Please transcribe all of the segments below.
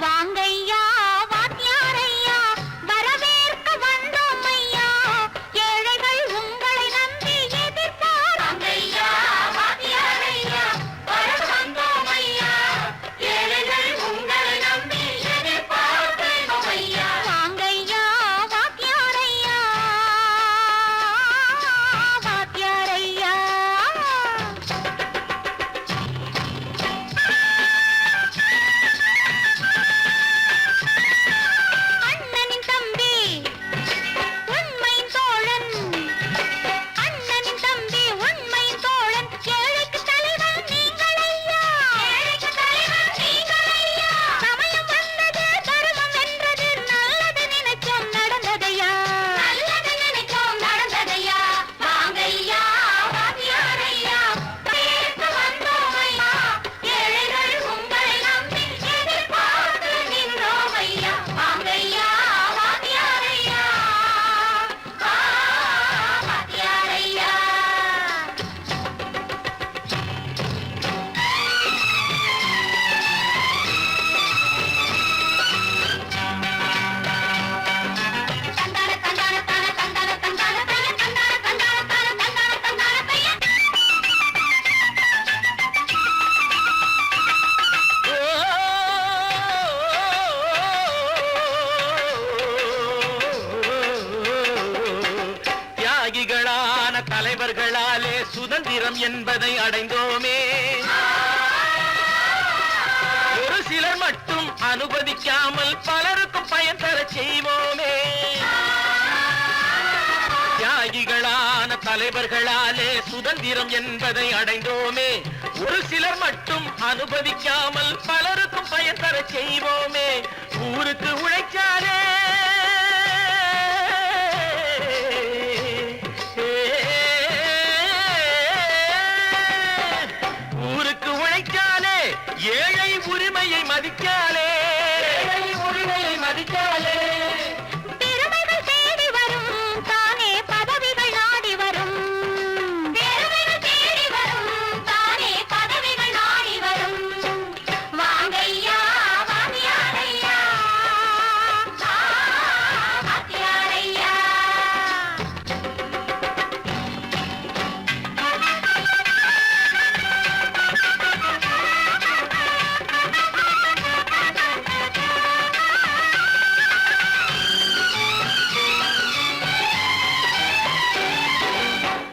வாங்கையா வாத்தியாரையா வரவேற்க வந்தோம் ஐயா ஏழைகள் உங்களை நம்பி எதிர்பார் வாங்கையா வாத்தியாரையா வர வந்தோம் ஐயா ஏழைகள் உங்களை நம்பி எதிர்பார்க்கிறோம் ஐயா வாங்கையா வாத்தியாரையா வாத்தியாரையா அண்ணனின் தம்பி உண்மையின் தோழன் அண்ணனின் தம்பி உண்மையின் தோழன் ஏழைக்கு தலைவன் நீங்கள் ஐயா ஏழைக்கு தலைவன் நீங்கள் ஐயா சமயம் வந்தது தர்மம் வென்றது நல்லது நினைச்சோம் நடந்ததையா நல்லது நினைச்சோம் நடந்ததையா வாங்கையா வாத்தியாரையா பேச வந்தோம் ஐயா ஏழைகள் உங்களை நம்பி எதிர்பார்த்து நின்றோம் ஐயா வாங்கையா வாத்தியாரையா வாத்தியாரையா தந்தான தந்தான தான தந்தான தந்தான தைய தந்தான தந்தான தான தந்தான தந்தான தைய தியாகிகளான தலைவர்களாலே சுதந்திரம் என்பதை அடைந்தோமே ஒரு சிலர் மட்டும் அனுமதிக்காமல் பலருக்கும் பயன் தர செய்வோமே தியாகிகளான தலைவர்களாலே சுதந்திரம் என்பதை அடைந்தோமே ஒரு சிலர் மட்டும் அனுமதிக்காமல் பலருக்கும் பயன் தர செய்வோமே ஊருக்கு உழைச்சாலே ஊருக்கு உழைக்காலே ஏழை உரிமையை மதிக்காலே உரிமையை மதிக்காலே பெருமைகள் தேடி வரும் தானே பதவிகள் நாடி வரும் பெருமைகள் தேடி வரும் தானே பதவிகள் நாடி வரும் வாங்கையா வாத்தியாரையா வாத்தியாரையா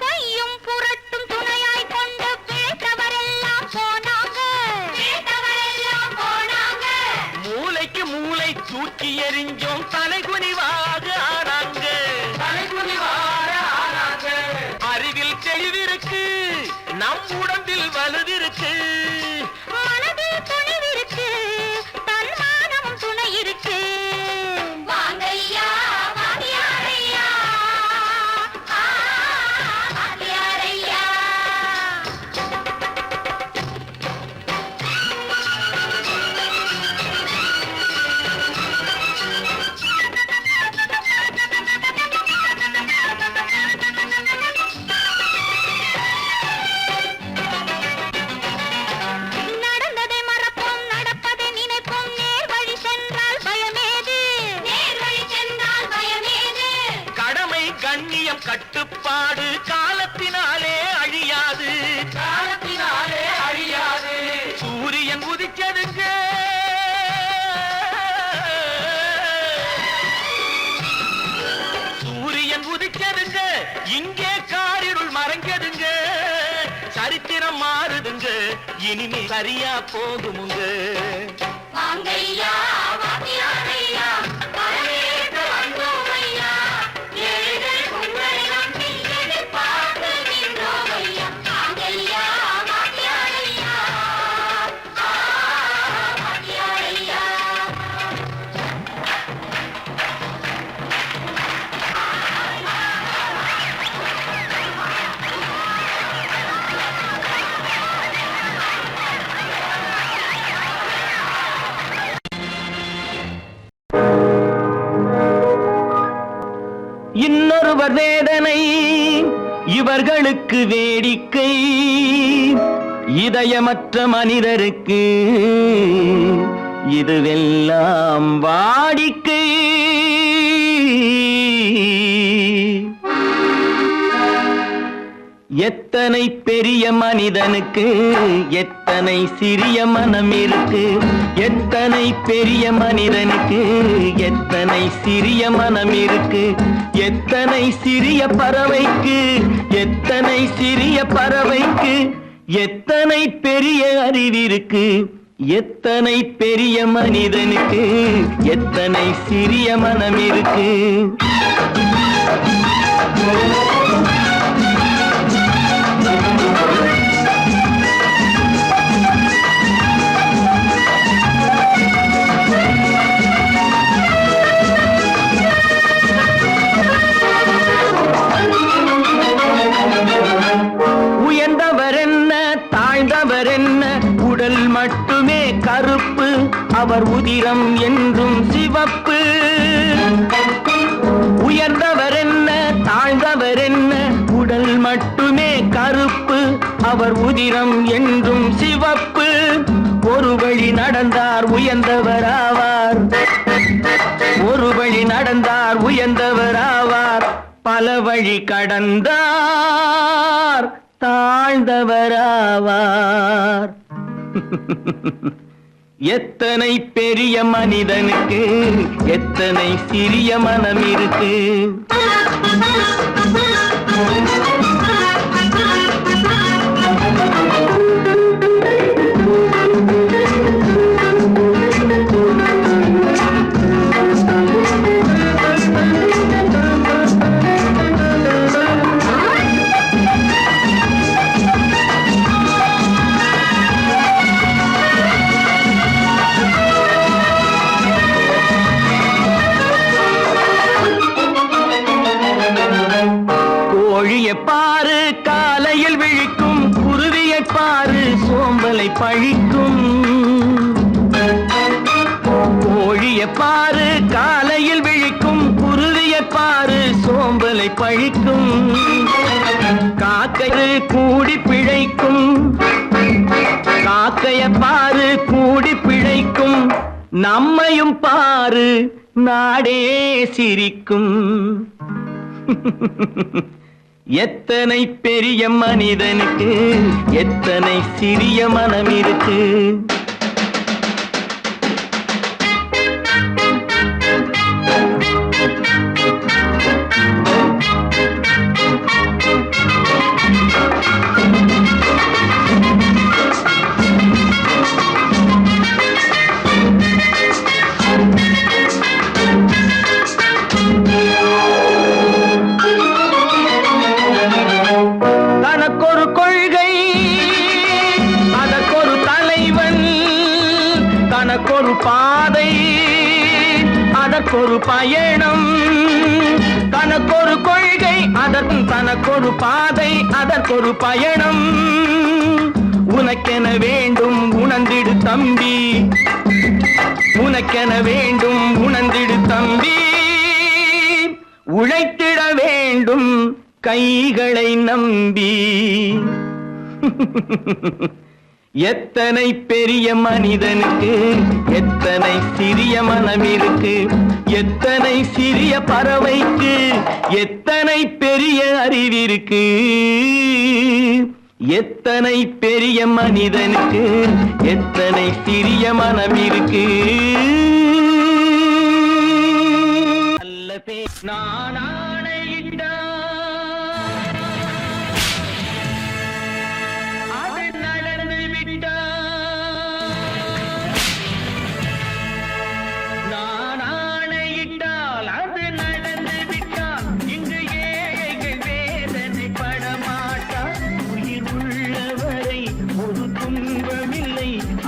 பொய்யும் புரட்டும் துணையாய் கொண்டு பிழைத்தவரெல்லாம் போனாங்க பிழைத்தவரெல்லாம் போனாங்க மூளைக்கு மூளை தூக்கி எறிஞ்சோம் தலைகுனிவாக ஆனாங்க அறிவில் தெளிவிருக்கு நம் உடம்பில் வலுவிருக்கு மனதில் துணிவிருக்கு தன்மானமும் துணை இருக்கு வாங்கையா வாத்தியாரையா வாத்தியாரையா நடந்ததை மறப்போம் நடப்பதை நினைப்போம் நேர் வழி சென்றால் பயமேது நேர் வழி சென்றால் பயமேது கடமை கண்ணியம் கட்டுப்பாடு காலத்தினாலே அழியாது சூரியன் உதிச்சதுங்க சூரியன் உதிச்சதுங்க இங்கே காரிருள் மறைஞ்சதுங்க சரித்திரம் மாறுதுங்க இனிமே சரியா போகுமுங்க வாங்கையா வாத்தியாரையா வரவேற்க வந்தோம் ஐயா ஏழைகள் உங்களை நம்பி எதிர்பார்த்து நின்றோம் ஐயா வாங்கையா வாத்தியாரையா வாத்தியாரையா இன்னொருவர் வேதனை இவர்களுக்கு வேடிக்கை இதயமற்ற மனிதருக்கு இதுவெல்லாம் வாடிக்கை. எத்தனை பெரிய மனிதனுக்கு எத்தனை சிறிய மனம் இருக்கு. எத்தனை பெரிய மனிதனுக்கு எத்தனை சிறிய மனம் இருக்கு. எத்தனை சிறிய பறவைக்கு எத்தனை சிறிய பறவைக்கு எத்தனை பெரிய அறிவிருக்கு. எத்தனை பெரிய மனிதனுக்கு எத்தனை சிறிய மனம் இருக்கு. உயர்ந்தவர் என்ன தாழ்ந்தவர் என்ன, உடல் மட்டுமே கருப்பு, அவர் உதிரம் என்றும் சிவப்பு. உயர்ந்தவர் என்ன தாழ்ந்தவர் என்ன, உடல் மட்டுமே கருப்பு, அவர் உதிரம் என்றும் சிவப்பு. ஒரு வழி நடந்தார் உயர்ந்தவர் ஆவார், ஒரு வழி நடந்தார் உயர்ந்தவர் ஆவார். பல வழி கடந்தார் தாழ்ந்தவர் ஆவார். எத்தனை பெரிய மனிதனுக்கு எத்தனை சிறிய மனம் இருக்கு. கோழியை பாரு காலையில் விழிக்கும், குருவியை பாரு சோம்பலை பழிக்கும். கோழியை பாரு காலையில் விழிக்கும், குருவியை பாரு சோம்பலை பழிக்கும். காக்கை கூடி பிழைக்கும், காக்கைய பாரு கூடி பிழைக்கும். நம்மையும் பாரு நாடே சிரிக்கும். எத்தனை பெரிய மனிதனுக்கு எத்தனை சிறிய மனம் இருக்கு. தனக்கொரு கொள்கை அதற்கொரு தலைவன், தனக்கொரு பாதை அதற்கொரு பயணம். தனக்கொரு கொள்கை தனக்கொரு பாதை அதற்கொரு பயணம். உனக்கென வேண்டும் உணர்ந்திடு தம்பி, உனக்கென வேண்டும் உணர்ந்திடு தம்பி. உழைத்திட வேண்டும் கைகளை நம்பி. எத்தனை பெரிய மனிதனுக்கு எத்தனை சிறிய மனம் இருக்கு. எத்தனை சிறிய பறவைக்கு எத்தனை பெரிய அறிவிருக்கு. எத்தனை பெரிய மனிதனுக்கு எத்தனை சிறிய மனம் இருக்கு. நல்ல நான்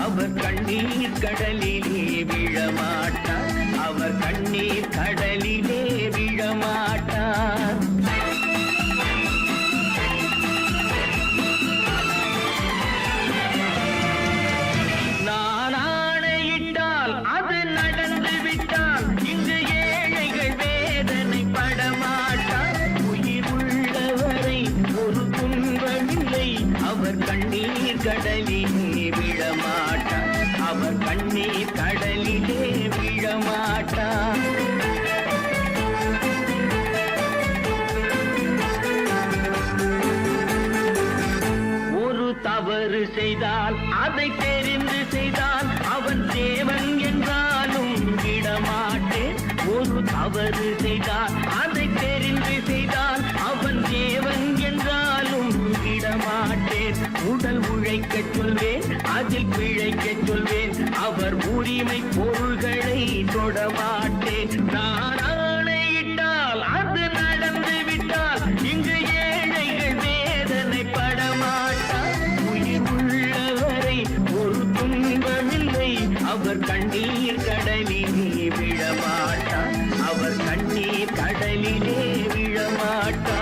அவர் கண்ணீர் கடலிலே விழமாட்டார், அவர் கண்ணீர் கடலிலே விழமாட்டார். நான் ஆணையிட்டால் அது நடந்து விட்டால் இங்கு ஏழைகள் வேதனை படமாட்டார். உயிர் உள்ளவரை ஒரு துன்பமில்லை, அவர் கண்ணீர் கடலிலே விழமாட்டார், அவர் கண்ணீர் கடல் செய்தால் அதை தெரிந்து செய்தால் அவன் தேவன் என்றாலும் விடமாட்டேன். ஒரு தவறு செய்தால் அதை தெரிந்து செய்தால் அவன் தேவன் என்றாலும் விடமாட்டேன். உடல் உழைக்கச் சொல்வேன், அதில் பிழைக்கச் சொல்வேன், அவர் உரிமை பொருள்களை தொடமாட்டேன். நான் ஆணையிட்டால் அது நடந்து விட்டால் இங்கு ஏழைகள் வேதனை படமாட்டார். உயிர் உள்ளவரை ஒரு துன்பமில்லை, அவர் கண்ணீர் கடலிலே விழமாட்டார். அவர் கண்ணீர் கடலிலே விழமாட்டார்.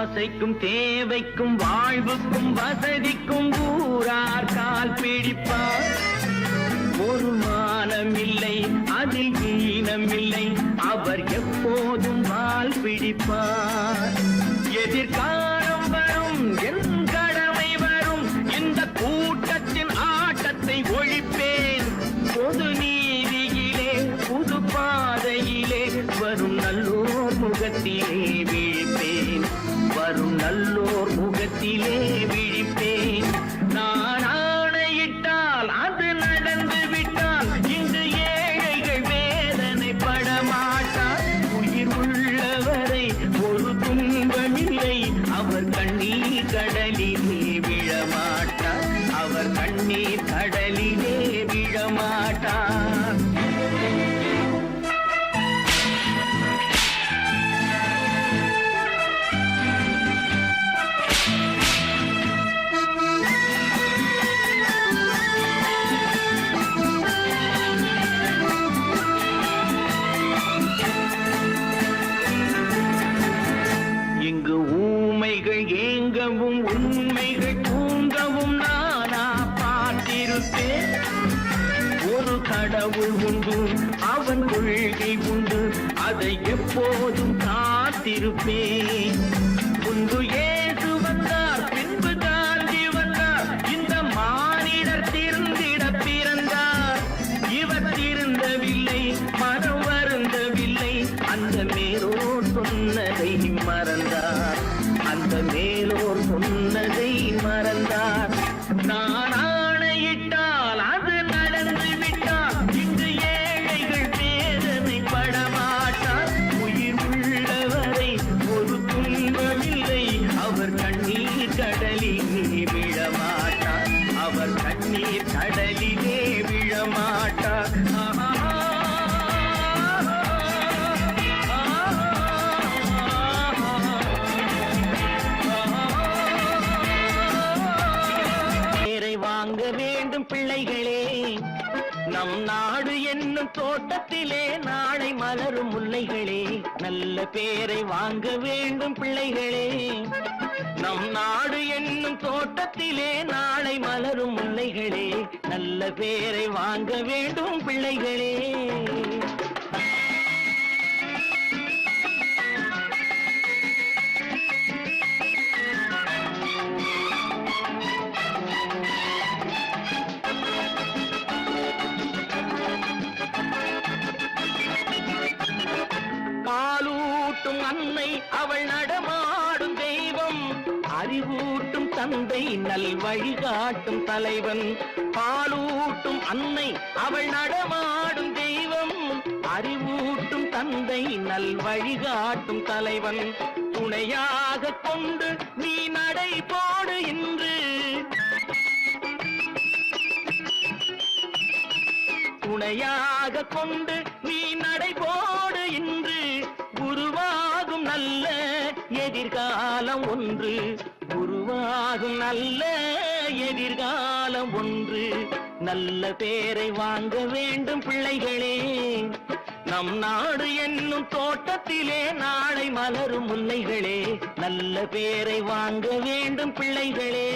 ஆசைக்கும் தேவைக்கும் வாழ்வுக்கும் வசதிக்கும் ஊரார் கால் பிடிப்பார். ஒரு மானமில்லை, அதில் ஈனமில்லை, அவர் எப்போதும் வால் பிடிப்பார். எதிர்காலம் வரும், என் கடமை வரும், இந்த கூட்டத்தின் ஆட்டத்தை ஒழிப்பேன். பொது நீதியிலே புது பாதையிலே வரும் நல்லோர் முகத்திலே விழிப்பேன். வரும் நல்லோர் முகத்திலே விழிப்பேன். நான் ஆணையிட்டால் அது நடந்து விட்டால் இங்கு ஏழைகள் வேதனை படமாட்டார். உயிர் உள்ளவரை ஒரு துன்பமில்லை, அவர் கண்ணீர் கடலிலே விழமாட்டார். அவர் கண்ணீர் கடலிலே விழமாட்டார். இங்கு ஊமைகள் ஏங்கவும் உண்மைகள் தூங்கவும் நானா பார்த்திருப்பேன். ஒரு கடவுள் உண்டு, அவன் கொள்கை உண்டு, அதை எப்போதும் காத்திருப்பேன். முன்பு இயேசு வந்தார், பின்பு காந்தி வந்தார், இந்த மானிடர் திருந்திட பிறந்தார். இவர் திருந்தவில்லை, மனம் வருந்தவில்லை, அந்த மேலோர் சொன்னதை மறந்தார். அந்த மேலோர் சொன்னதை மறந்தார். நான் ஆணையிட்டால் அது நடந்து விட்டால் இங்கு ஏழைகள் வேதனை படமாட்டார். உயிர் உள்ளவரை ஒரு துன்பமில்லை, அவர் கண்ணீர் கடலிலே விழமாட்டார். அவர் கண்ணீர் கடலிலே விழமாட்டார். வாங்க வேண்டும் பிள்ளைகளே, நம் நாடு என்னும் தோட்டத்திலே நாளை மலரும் முல்லைகளே. நல்ல பேரை வாங்க வேண்டும் பிள்ளைகளே, நம் நாடு என்னும் தோட்டத்திலே நாளை மலரும் முல்லைகளே. நல்ல பேரை வாங்க வேண்டும் பிள்ளைகளே. பாலூட்டும் அன்னை அவள் நடமாடும் தெய்வம், அறிவூட்டும் தந்தை நல் வழிகாட்டும் தலைவன். பாலூட்டும் அன்னை அவள் நடமாடும் தெய்வம், அறிவூட்டும் தந்தை நல் வழிகாட்டும் தலைவன். துணையாக கொண்டு நீ நடை போடு இன்று, துணையாக கொண்டு நீ நடை போடு இன்று. உருவாகும் நல்ல எதிர்காலம் ஒன்று, உருவாகும் நல்ல எதிர்காலம் ஒன்று. நல்ல பேரை வாங்க வேண்டும் பிள்ளைகளே, நம் நாடு என்னும் தோட்டத்திலே நாளை மலரும் முல்லைகளே, நல்ல பேரை வாங்க வேண்டும் பிள்ளைகளே.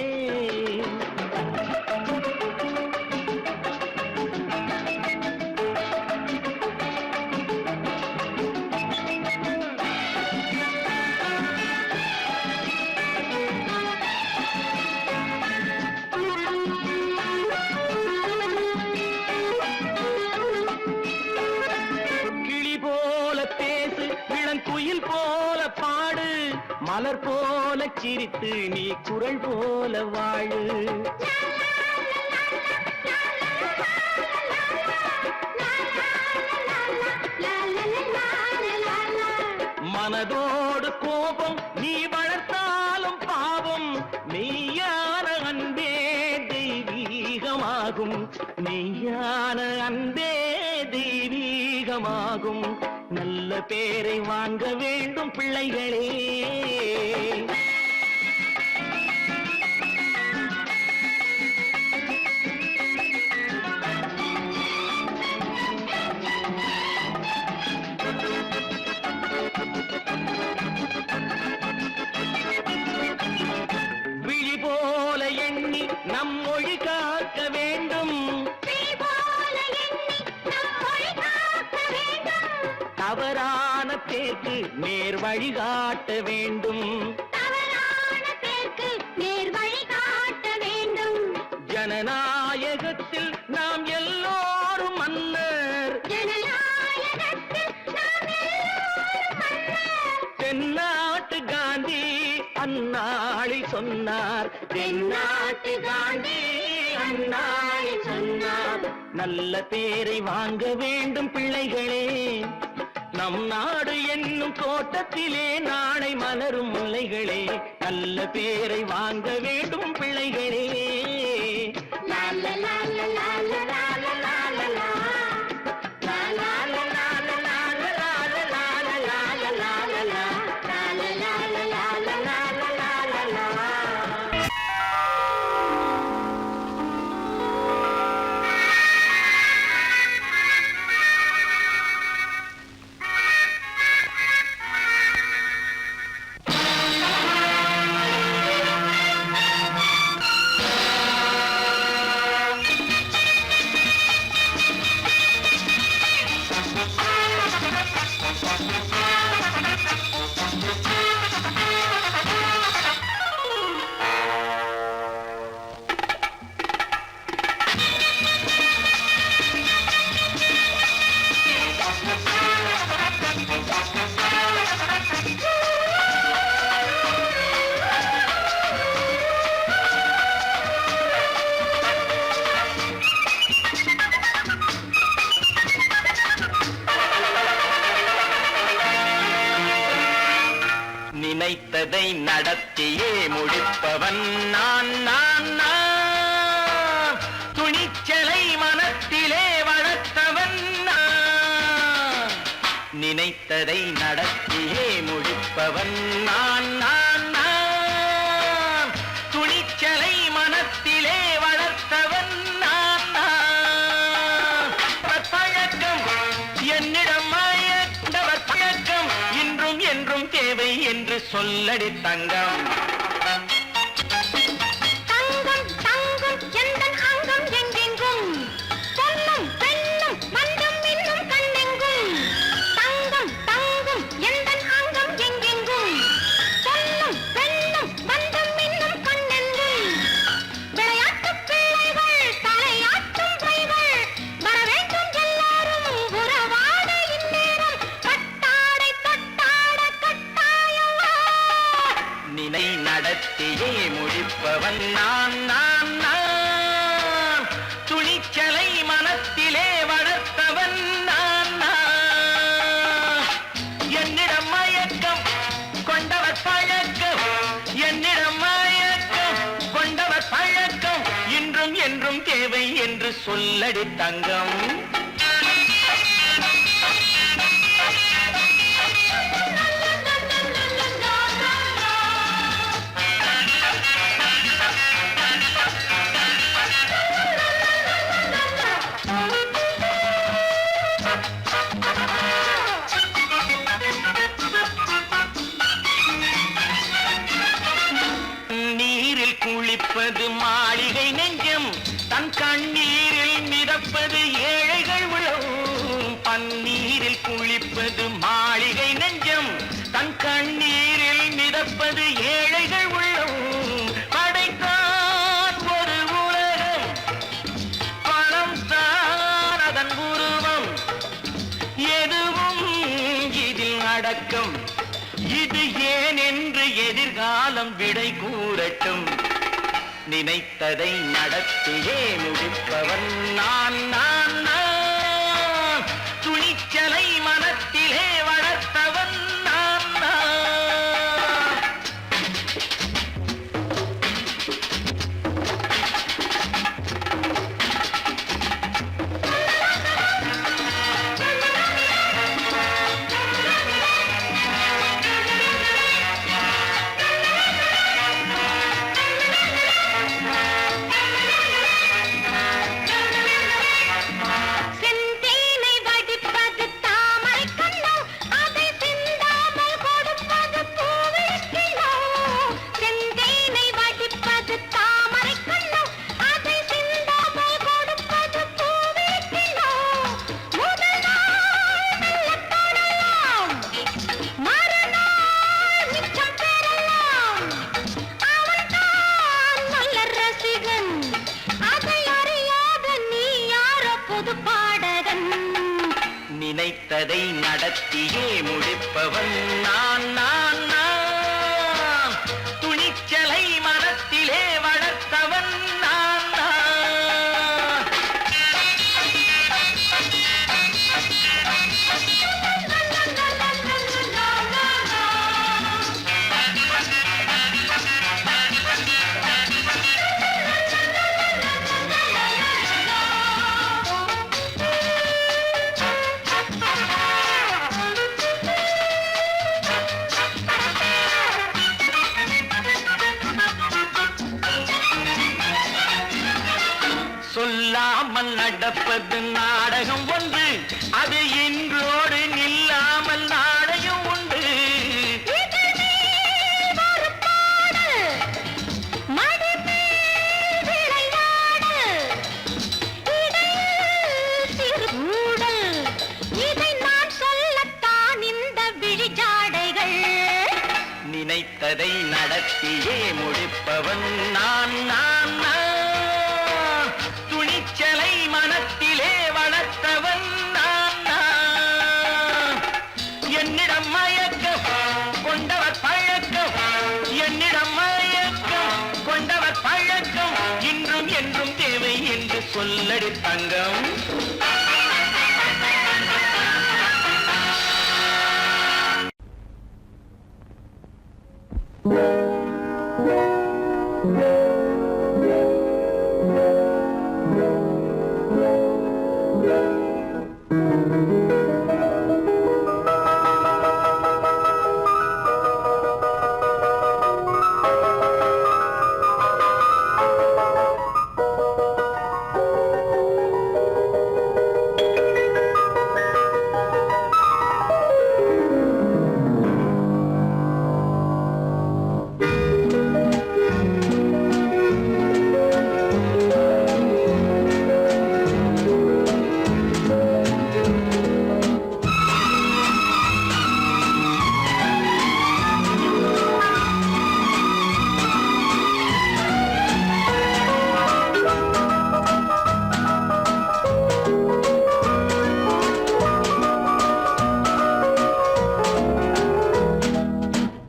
குயில் போல பாடு, மலர் போல சிரித்து நீ குரல் போல வாழு. மனதோடு கோபம் நீ வளர்த்தாலும் பாவம், மெய்யான அன்பே தெய்வீகமாகும், மெய்யான அன்பே தெய்வீகமாகும். நல்ல பேரை வாங்க வேண்டும் பிள்ளைகளே. விழி போல எண்ணி நம் மொழி காக்க வேண்டும், தவறான பேருக்கு நேர் வழி காட்ட வேண்டும், ஜனநாயகத்தில் நாம் எல்லோரும் மன்னர், தென்னாட்டு காந்தி அந்நாளில் சொன்னார், தென்னாட்டு காந்தி அந்நாளில் சொன்னார். நல்ல பேரை வாங்க வேண்டும் பிள்ளைகளே. நம் நாடு என்னும் தோட்டத்திலே நாளை மலரும் முல்லைகளே, நல்ல பேரை வாங்க வேண்டும் பிள்ளைகளே. நினைத்ததை நடத்தியே முடிப்பவன் நான் நான் நான், துணிச்சலை மனத்திலே வளர்த்தவன் நான். நினைத்ததை நடத்தியே முடிப்பவன் நான் நான் நான், துணிச்சலை மனத்திலே வளர்த்தவன் நான் நான். பழக்கம் என்னிடம் மாயவர் பழக்கம் இன்றும் என்றும் தேவை என்று சொல்லடி தங்கம். தங்கம் தங்கம் எந்தன் அங்கம் எங்கெங்கும், பொன்னும் பெண்ணும் மண்டும் இன்னும் கண்ணெங்கும். தங்கம் தங்கம் எந்தன் அங்கம் எங்கெங்கும், பொன்னும் பெண்ணும் மண்டும் இன்னும் கண்ணெங்கும். விளையாட்டு பிள்ளைகள் தலையாட்டும் கைகள், வர வேண்டும் எல்லாரும் உறவாட இந்நேரம், கட்டாடை தொட்டாட கட்டாயவா. நினை நடத்தியே முடிப்பவன் நான் நான் நான், துணிச்சலை மனத்திலே வளர்த்தவன் நான் நான். என்னிடம் மயக்கம் கொண்டவர் பழக்கம், என்னிடம் மயக்கம் கொண்டவர் பழக்கம் இன்றும் என்றும் தேவை என்று சொல்லடி தங்கம். அடக்கம் இது ஏன் என்று எதிர்காலம் விடை கூறட்டும். நினைத்ததை நடத்தியே முடிப்பவன் நான் நான் நான். துணிச்சலை மனத்திலே வளர்த்தவன் நான் நான். செந்தேனை வடிப்பது தாமரை கண்ணோ, அதை சிந்தாமல் கொடுப்பது பூவிழிக்கிழோ. செந்தேனை வடிப்பது தாமரை கண்ணோ, அதை சிந்தாமல் கொடுப்பது பூவிழிக்கிழோ. முதல் நாள் மெல்லத் தொடலாம், மறுநாள் மிச்சம் பெறலாம். அவன்தான் நல்ல ரசிகன், அதை அறியாத நீ யாரோ புது பாடகன். நினைத்ததை நடத்தியே முடிப்பவன் நான் நான் நான். துணிச்சலை மனத்திலே வளர்த்தவன் நான் நான். சொல்லாமல் நடப்பது நாடகம் ஒன்று, அது இன்றோடு நில்லாமல் நாளையும் உண்டு. இதழ் மேல் ஒரு பாடு, மடி மேல் விளையாடு, இடையில் சிறு ஊடல், இதை நான் சொல்லத்தான் இந்த விழிஜாடைகள். நினைத்ததை நடத்தியே முடிப்பவன் நான் நான் நான். துணிச்சலை மனத்திலே வளர்த்தவன் நான் நான். என்னிடம் மயக்கம் கொண்டவர் பழக்கம், என்னிடம் மயக்கம் கொண்டவர் பழக்கம், இன்றும் என்றும் தேவை என்று சொல்லடி தங்கம்.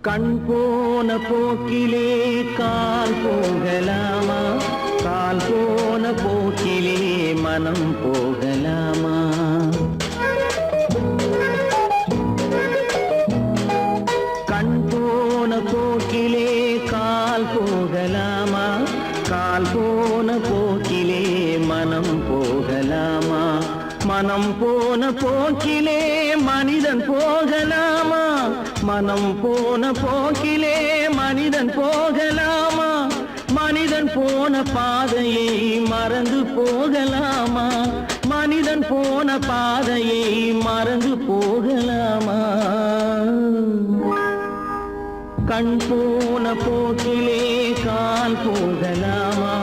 கண் போன போக்கிலே கால் போகலாமா, கால் போன போக்கிலே மனம் போகலாமா. கண் போன போக்கிலே கால் போகலாமா, கால் போன போக்கிலே மனம் போகலாமா. மனம் போன போக்கிலே மனிதன் போகலாமா, மனம் போன போக்கிலே மனிதன் போகலாமா. மனிதன் போன பாதையை மறந்து போகலாமா, மனிதன் போன பாதையை மறந்து போகலாமா. கண் போன போக்கிலே கால் போகலாமா,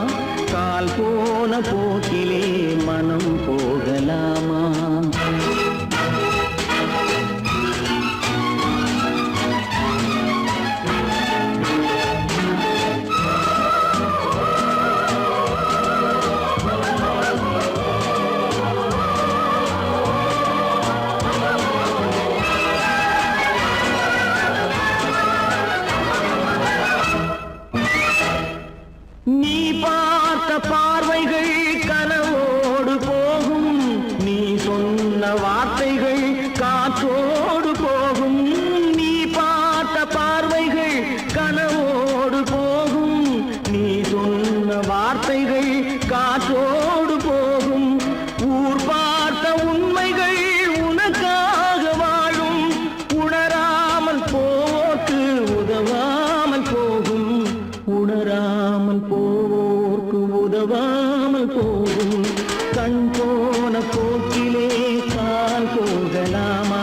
கால் போன போக்கிலே மனம் போகலாமா. சொன்ன வார்த்தைகள் காற்றோடு போகும், நீ பார்த்த பார்வைகள் கனவோடு போகும். நீ சொன்ன வார்த்தைகள் காற்றோடு போகும், ஊர் பார்த்த உண்மைகள் உனக்காக வாழும். உணராமல் போக்கு உதவாமல் போகும், உணராமல் போக்கு உதவாமல் போகும். கண் போன போக்கிலே கால் போகலாமா,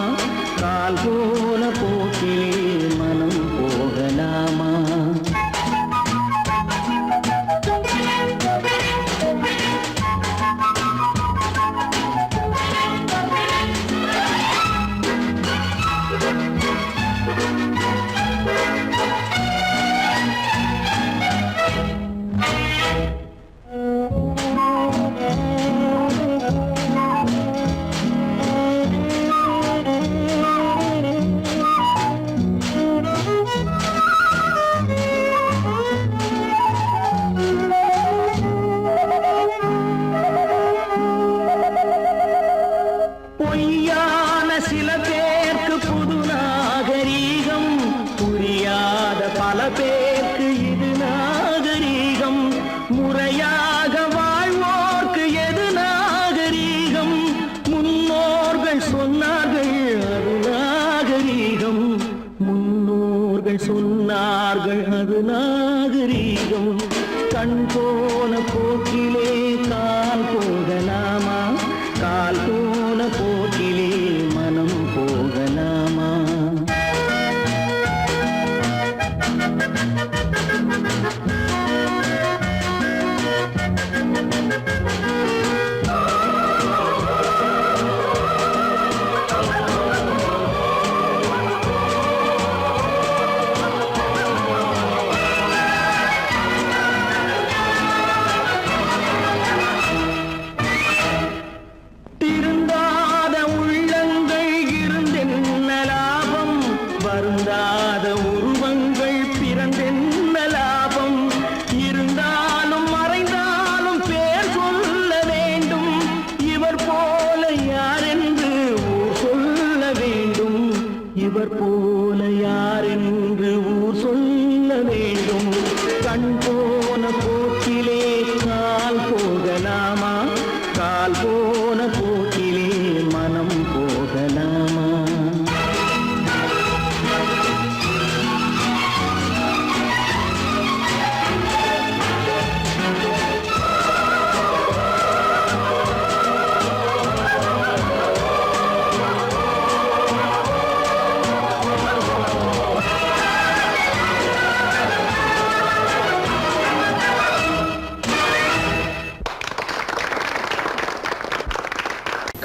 கால் போன போக்கிலே மனம் போகலாமா? பொய்யான சில பேருக்கு புது நாகரீகம், புரியாத பல பேருக்கு இது நாகரீகம். முறையாக வாழ்வோர்க்கு எது நாகரீகம்? முன்னோர்கள் சொன்னார்கள் அது நாகரீகம், முன்னோர்கள் சொன்னார்கள் அது நாகரீகம். கண் போன போக்கிலே கால் போகலாமா, கால் போன போக்கிலே மனம் போகலாமா? திருந்தாத உள்ளங்கள் இருந்தென்ன லாபம், வருந்தாத உருவங்கள் பிறந்தென்ன லாபம்? இருந்தாலும் மறைந்தாலும் பேர் சொல்ல வேண்டும், இவர் போல யாரென்று ஊர் சொல்ல வேண்டும், இவர் போல யாரென்று ஊர் சொல்ல வேண்டும். கண் போன போக்கிலே கால் போகலாமா, கால் போன போக்கிலே மனம் போகலாமா?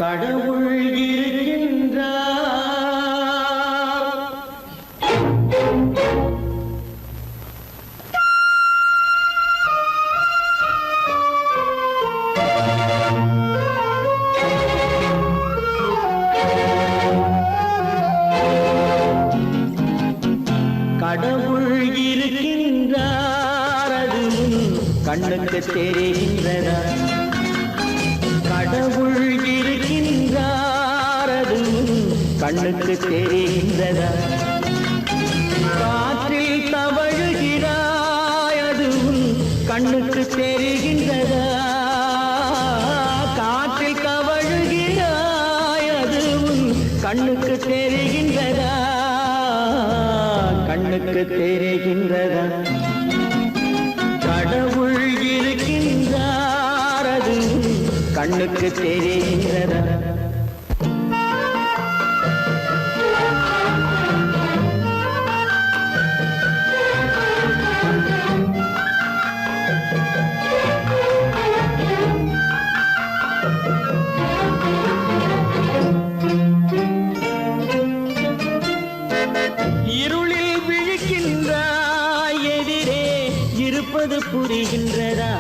கடவுள் இருக்கின்றார், கடவுள் இருக்கின்றார், அது கண்ணுக்கு தெரிகின்றதா? கடவுள் இருக்கின்றார், அது கண்ணுக்கு தெரிகின்றதா? காற்றில் தவழுகிறாய், அது கண்ணுக்கு தெரிகின்றதா? காற்றில் தவழுகிறாய், அது கண்ணுக்கு தெரிகின்றதா? கண்ணுக்கு தெரிகின்றதா? கடவுள் இருக்கின்றார், அது கண்ணுக்கு தெரிகின்றதா? இருளில் விழிக்கின்றாய், எதிரே இருப்பது புரிகின்றதா?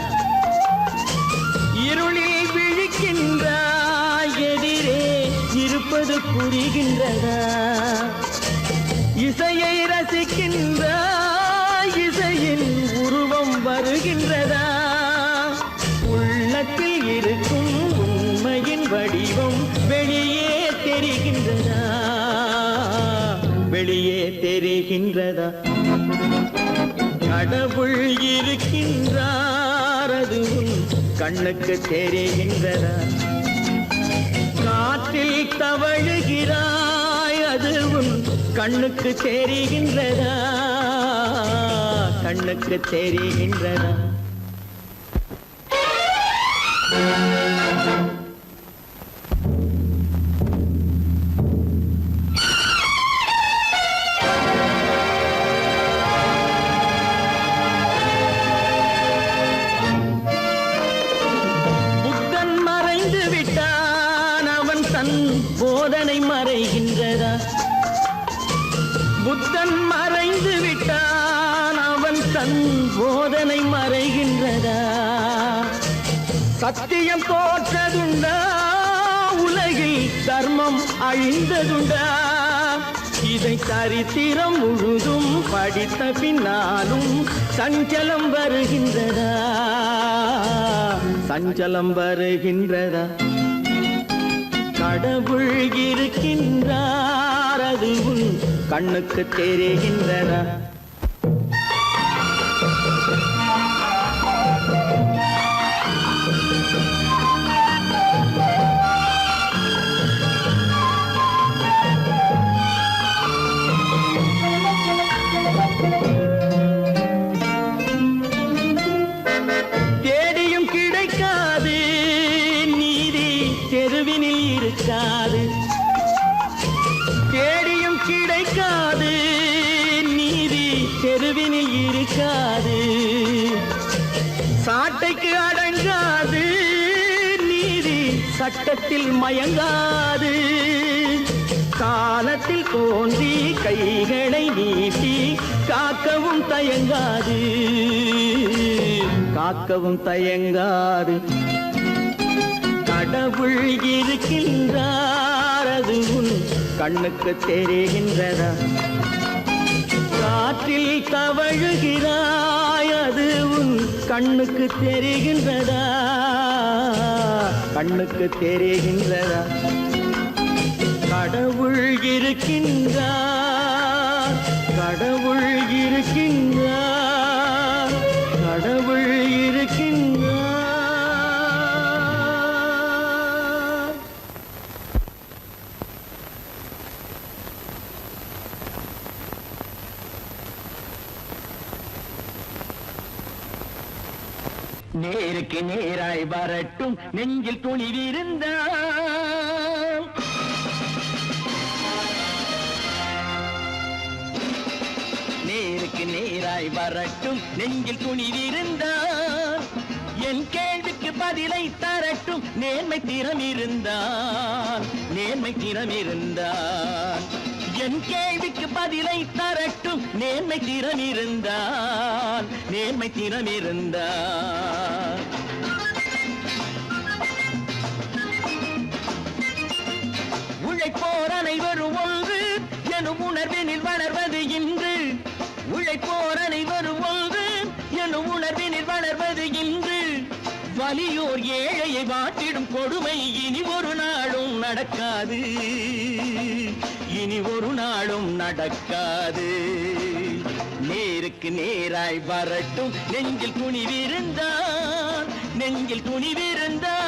இருளில் விழிக்கின்றாய், எதிரே இருப்பது புரிகின்றதா? இசையை ரசிக்கின்றாய், இசையின் உருவம் வருகின்றதா? உள்ளத்தில் இருக்கும் உண்மையின் வடிவம் வெளியே தெரிகின்றதா? கடவுள் இருக்கின்றார் அது உன் கண்ணுக்கு தெரிகின்றதா? காற்றில் தவழுகிறாய் அது உன் கண்ணுக்கு தெரிகின்றதா? கண்ணுக்கு தெரிகின்றதா? போதனை மறைகின்றதா? புத்தன் மறைந்து விட்டான் அவன் தன் போதனை மறைகின்றதா? சத்தியம் தோற்றதுண்டா? உலகில் தர்மம் அழிந்ததுண்டா? இதை சரித்திரம் முழுதும் படித்த பின்னாலும் சஞ்சலம் வருகின்றதா? சஞ்சலம் வருகின்றதா? கடவுள் இருக்கின்றார் அது உன் கண்ணுக்கு தெரிகின்றதா? தேடியும் கிடைக்காது நீதி தெருவினில் இருக்காது. தேடியும் கிடைக்காது நீதி தெருவினில் இருக்காது. சாட்டைக்கு அடங்காது நீதி சட்டத்தில் மயங்காது. காலத்தில் தோன்றி கைகளை நீட்டி காக்கவும் தயங்காது. காக்கவும் தயங்காது. கடவுள் இருக்கின்றார் அது உன் கண்ணுக்கு தெரிகின்றதா? காற்றில் தவழுகிறாய் அது உன் கண்ணுக்கு தெரிகின்றதா? கண்ணுக்கு தெரிகின்றதா? கடவுள் இருக்கின்றார். கடவுள் இருக்கின்றார். கடவுள் இருக்கின்றார். நேருக்கு நேராய் வரட்டும் நெஞ்சில் துணிவிருந்தால். நேருக்கு நேராய் வரட்டும் நெஞ்சில் துணிவிருந்தால். என் கேள்விக்கு பதிலை தரட்டும் நேர்மை திறம் இருந்தால். நேர்மை திறம் இருந்தால் என் கேள்விக்கு பதிலை தரட்டும் நேர்மை திறம் இருந்தால். நேர்மை திறம் இருந்தால் உழைப்போர் அனைவரும் ஒன்று எனும் உணர்வினில் வளர்வது இன்று. உழைப்போர் அனைவரும் ஒன்று எனும் உணர்வினில் வளர்வது இன்று. வலியோர் ஏழையை வாட்டிடும் கொடுமை இனி ஒரு நாளும் நடக்காது. இனி ஒரு நாளும் நடக்காது. நேருக்கு நேராய் வரட்டும் நெஞ்சில் துணிவிருந்தால். நெஞ்சில் துணிவிருந்தால்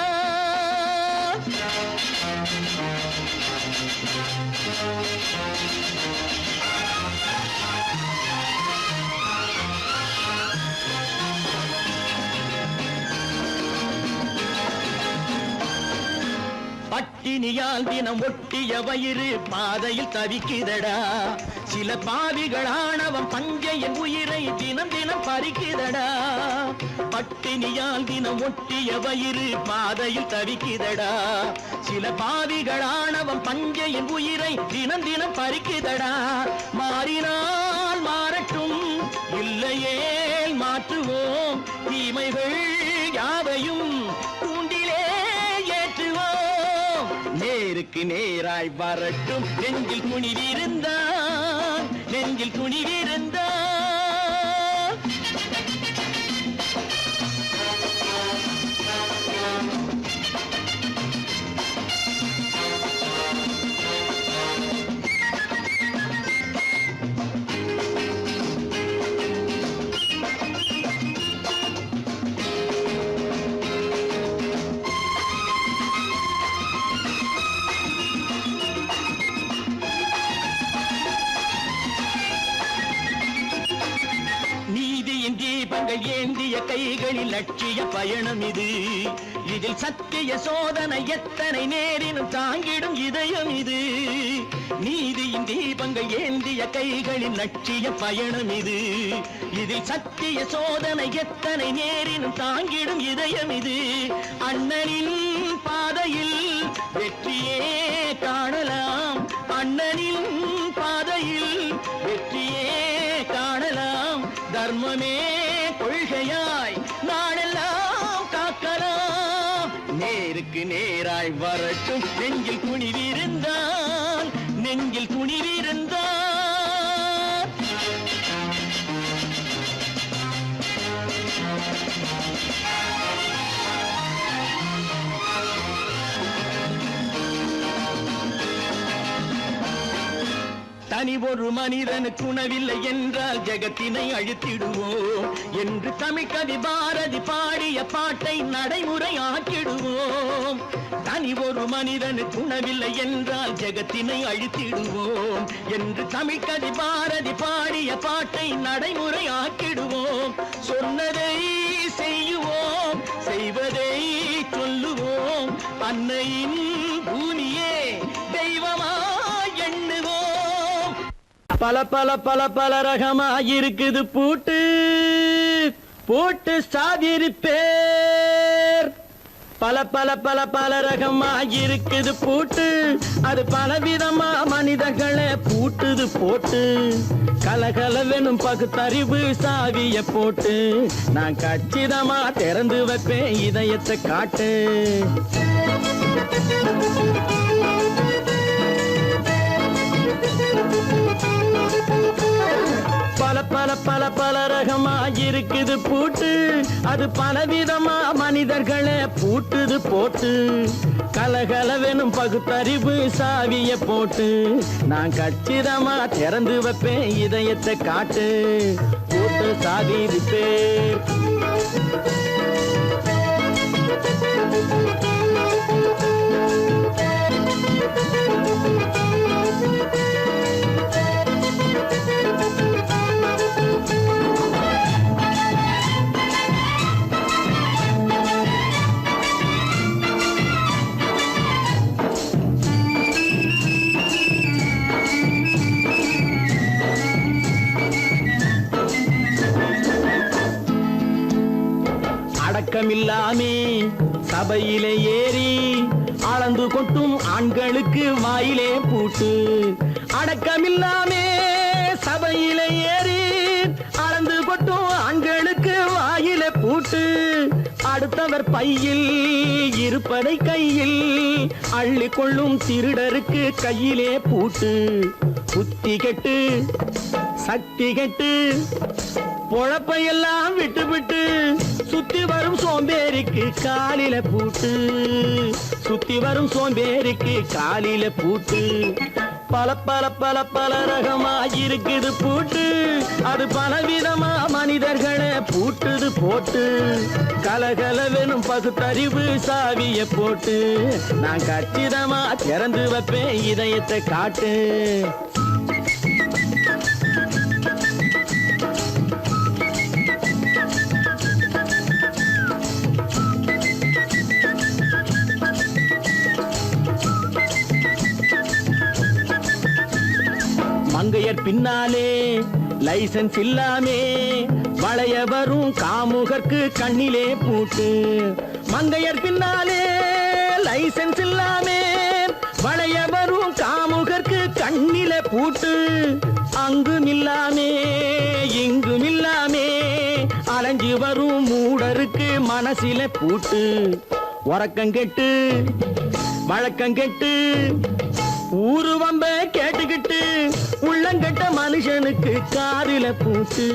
பட்டினியால் தினம் ஒட்டிய வயிறு பாதையில் தவிக்குதடா. சில பாவிகள் ஆணவம் பஞ்சையின் உயிரை தினம் தினம் பறிக்குதடா. பட்டினியால் தினம் ஒட்டிய வயிறு பாதையில் தவிக்குதடா. சில பாவிகள் ஆணவம் பஞ்சையின் உயிரை தினம் தினம் பறிக்குதடா. மாறினால் மாறட்டும் இல்லையே மாற்றுவோம். தீமைகள் யாவையும் தூண்டிலே ஏற்றுவோம். நேருக்கு நேராய் வரட்டும் நெஞ்சில் துணிவிருந்தால். நெஞ்சில் துணிவிருந்தால் தீபங்கள் ஏந்திய கைகளில் லட்சிய பயணம் இது. இதில் சத்திய சோதனை எத்தனை நேரினும் தாங்கிடும் இதயம் இது. நீதியின் தீபங்கள் ஏந்திய கைகளில் லட்சிய பயணம் இது. இதில் சத்திய சோதனை எத்தனை நேரினும் தாங்கிடும் இதயம் இது. அண்ணனின் பாதையில் வெற்றியே காணலாம், அண்ணனின் பாதையில் வெற்றியே காணலாம். தர்மமே கொள்கையாய் நாளெல்லாம் காக்கலாம். நேருக்கு நேராய் வரட்டும் நெஞ்சில் குனிவிருந்தான், நெஞ்சில் குனிவிருந்தான். தனி ஒரு மனிதனுக்கு உணவில்லை என்றால் ஜெகத்தினை அழித்திடுவோம் என்று தமிழ்கவி பாரதி பாடிய பாட்டை நடைமுறை ஆக்கிடுவோம். தனி ஒரு மனிதனுக்கு உணவில்லை என்றால் ஜெகத்தினை அழித்திடுவோம் என்று தமிழ்கவி பாரதி பாடிய பாட்டை நடைமுறை ஆக்கிடுவோம். சொன்னதை செய்யுவோம், செய்வதை சொல்லுவோம். அன்னையின் பூமியே தெய்வமா எண்ணுவோம். பல பல பல பல ரகமாயிருக்குது பூட்டு, பூட்டு சாதிருப்பேர். பல பல பல பல ரகமாயிருக்குது பூட்டு, அது பலவிதமா மனிதர்களை பூட்டுது போட்டு. கலகலவெனும் பகுத்தறிவு சாவிய போட்டு நான் கச்சிதமா திறந்து வைப்பேன் இதயத்தை காட்டு. பல பல பல பல ரகமாயிருக்குது பூட்டு, அது பலவிதமா மனிதர்களை பூட்டுது போட்டு. கலகலவெனும் பகுத்தறிவு சாவிய போட்டு நான் கச்சிதமா திறந்து வைப்பேன் இதயத்தை காட்டு. போட்டு சாதிருப்பேர். அடக்கமில்லாமே சபையிலே ஏறி அளந்து கொட்டும் ஆண்களுக்கு வாயிலே பூட்டு. அடக்கமில்லாமே சபையிலே ஏறி அளந்து கொட்டும் ஆண்களுக்கு வாயிலே பூட்டு. அடுத்தவர் பையில் இருப்பதை கையில் அள்ளி கொள்ளும் திருடருக்கு கையிலே பூட்டு. புத்தி கெட்டு சக்தி கெட்டு பொழப்பையெல்லாம் விட்டு விட்டு சுத்தி வரும் சோம்பேறிக்கு காலில பூட்டு, சுத்தி வரும் சோம்பேறிக்கு காலில பூட்டு. பல பல பல பல ரகமாயிருக்குது பூட்டு, அது பலவிதமா மனிதர்களை பூட்டுது போட்டு. கலகலவெனும் பகுத்தறிவு சாவிய போட்டு நான் கச்சிதமா திறந்து வைப்பேன் இதயத்தை காட்டு. மங்கையர் பின்னாலே லைசன்ஸ் இல்லாமே வளைய வரும் காமுகர்க்கு கண்ணிலே பூட்டு. மங்கையர் பின்னாலே லைசன்ஸ் இல்லாமே வளைய வரும் காமுகர்க்கு கண்ணிலே பூட்டு. அங்கும் இல்லாமே இங்கும் இல்லாமே அலைஞ்சு வரும் மூடருக்கு மனசிலே பூட்டு. உறக்கங்கெட்டு வழக்கங்கெட்டு ஊரு வம்ப கேட்டுக்கிட்டு உள்ளங்கட்ட மனுஷனுக்கு காதில பூட்டு,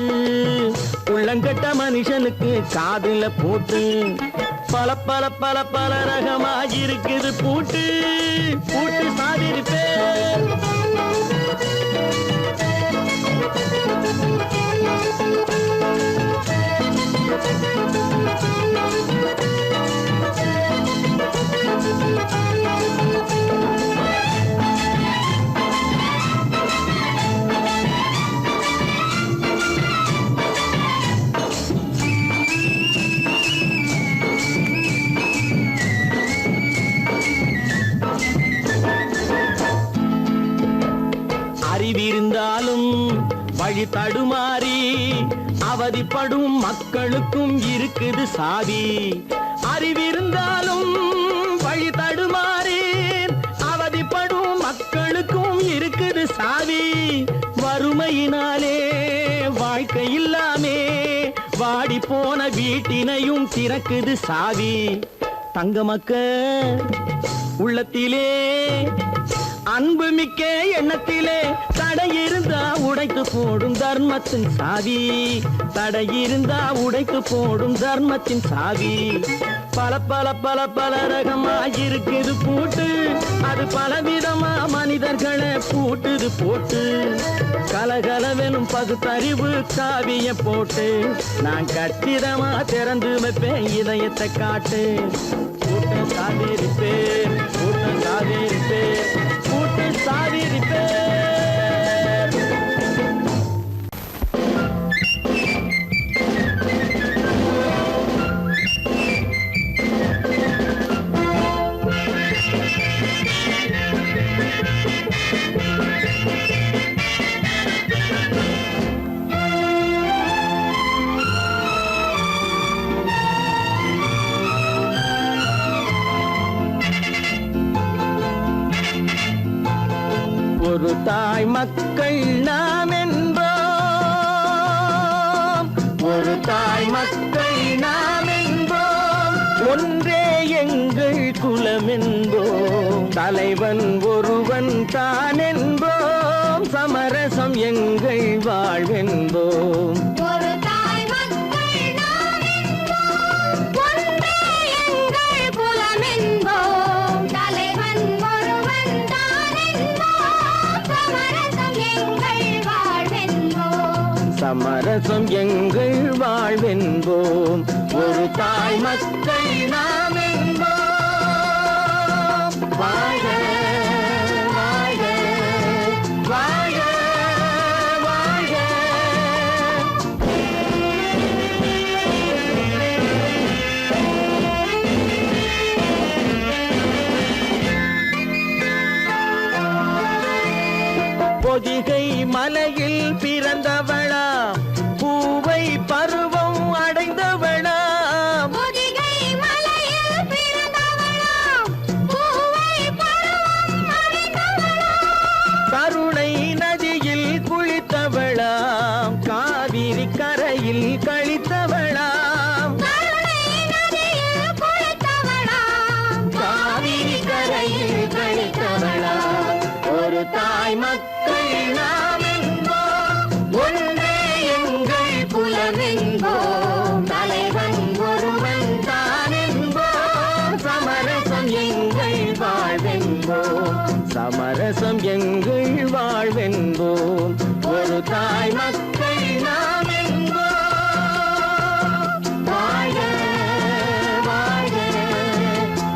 உள்ளங்கட்ட மனுஷனுக்கு காதில பூட்டு. பல பல பல பல ரகமாயிருக்குது பூட்டு, பூட்டு சாதிருப்பேர். அறிவிருந்தாலும் வழி தடுமாறி அவதிப்படும் மக்களுக்கும் இருக்குது சாவி. அறிவிருந்தாலும் வழி தடுமாறி அவதிப்படும் மக்களுக்கும் இருக்குது சாவி. வறுமையினாலே வாழ்க்கை இல்லாமே வாடி போன வீட்டினையும் திறக்குது சாவி. தங்க மக்க உள்ளத்திலே அன்பு மிக்க எண்ணத்திலே தடையிருந்தா உடைத்து போடும் தர்மத்தின் சாவி. தடையிருந்தா உடைத்து போடும் தர்மத்தின் சாவி. பல பல பல பல ரகமாயிருக்குது பூட்டு, அது பலவிதமா மனிதர்களை பூட்டுது போட்டு. கலகலவெனும் பகுத்தறிவு காவிய போட்டு நான் கச்சிதமா திறந்து வைப்பேன் இதயத்தை காட்டு. கூட்டம் சாதிருப்பேன், கூட்டம் சாதிருப்பேன், கூட்டம் சாதிருப்பேன். ஒரு தாய் மக்கள் நாம் என்போம், ஒரு தாய் மக்கள் நாம் என்போம், ஒன்றே எங்கள் குலம் என்போம், தலைவன் ஒருவன் தான் என்போம், சமரசம் எங்கள் வாழ்வென்போம். சமரசம் எங்கள் வாழ்வென்போம், ஒரு தாய் மக்கள் நாம் என்போம். வாழ்க வாழ்க வாழ்க வாழ்க. பொதிகை மலையில் பிறந்தவளா, பூவை பருவம் அடைந்தவளா, பொதிகை மலையில் பிறந்தவளா, பூவை பருவம் அடைந்தவளா, கருணை நதியில் குளித்தவளா, காவிரி கரையில் கழித்தவளா, கருணை நதியில் குளித்தவளா, காவிரி கரையில் கழித்தவளா. ஒரு தாய் மக்கள் நாம் என்போம், ஒன்றே எங்கள் குலம் என்போம், தலைவன் ஒருவன் தான் என்போம், சமரசம் எங்கள் வாழ்வென்போம், சமரசம் எங்கள் வாழ்வென்போம், ஒரு தாய் மக்கள் நாம் என்போம். வாழ்க வாழ்க